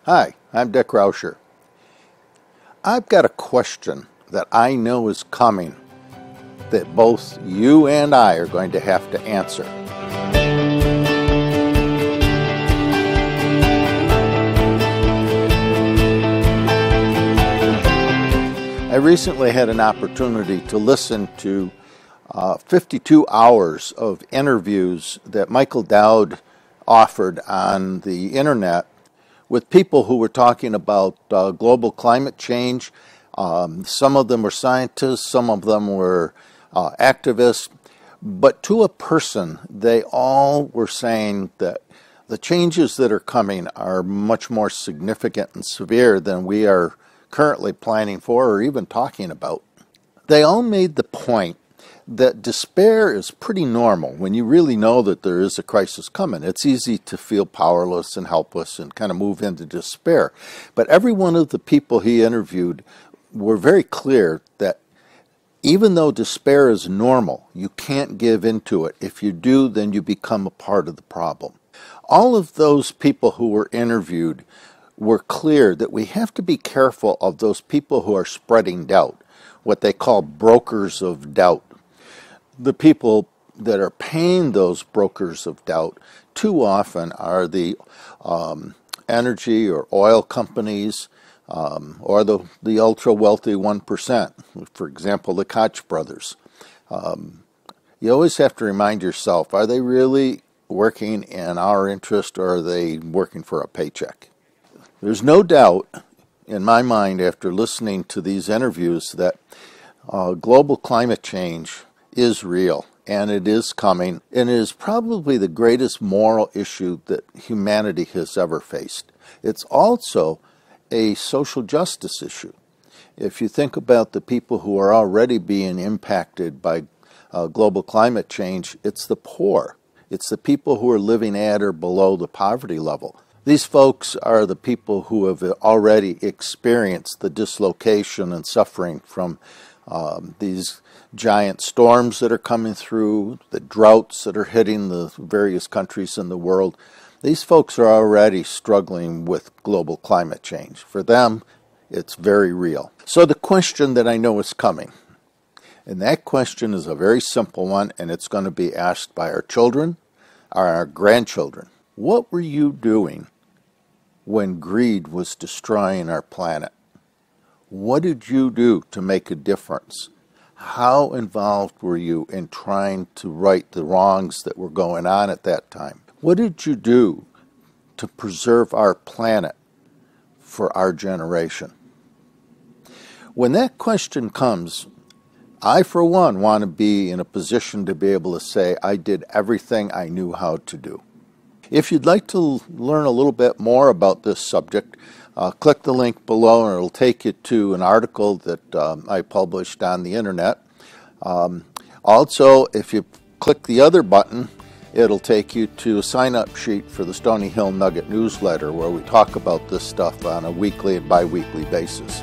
Hi, I'm Dick Rauscher. I've got a question that I know is coming that both you and I are going to have to answer. I recently had an opportunity to listen to 52 hours of interviews that Michael Dowd offered on the internet with people who were talking about global climate change. Some of them were scientists, some of them were activists, but to a person, they all were saying that the changes that are coming are much more significant and severe than we are currently planning for or even talking about. They all made the point that despair is pretty normal when you really know that there is a crisis coming. It's easy to feel powerless and helpless and kind of move into despair. But every one of the people he interviewed were very clear that even though despair is normal, you can't give into it. If you do, then you become a part of the problem. All of those people who were interviewed were clear that we have to be careful of those people who are spreading doubt, what they call brokers of doubt. The people that are paying those brokers of doubt too often are the energy or oil companies or the ultra-wealthy 1%, for example, the Koch brothers. You always have to remind yourself, are they really working in our interest or are they working for a paycheck? There's no doubt in my mind after listening to these interviews that global climate change is real and it is coming, and it is probably the greatest moral issue that humanity has ever faced. It's also a social justice issue. If you think about the people who are already being impacted by global climate change, it's the poor. It's the people who are living at or below the poverty level. These folks are the people who have already experienced the dislocation and suffering from these giant storms that are coming through, the droughts that are hitting the various countries in the world. These folks are already struggling with global climate change. For them, it's very real. So the question that I know is coming, and that question is a very simple one, and it's going to be asked by our children or our grandchildren. What were you doing when greed was destroying our planet? What did you do to make a difference? How involved were you in trying to right the wrongs that were going on at that time? What did you do to preserve our planet for our generation? When that question comes, I, for one, want to be in a position to be able to say I did everything I knew how to do. If you'd like to learn a little bit more about this subject, click the link below and it'll take you to an article that I published on the internet. Also, if you click the other button, it'll take you to a sign-up sheet for the Stony Hill Nugget newsletter where we talk about this stuff on a weekly and bi-weekly basis.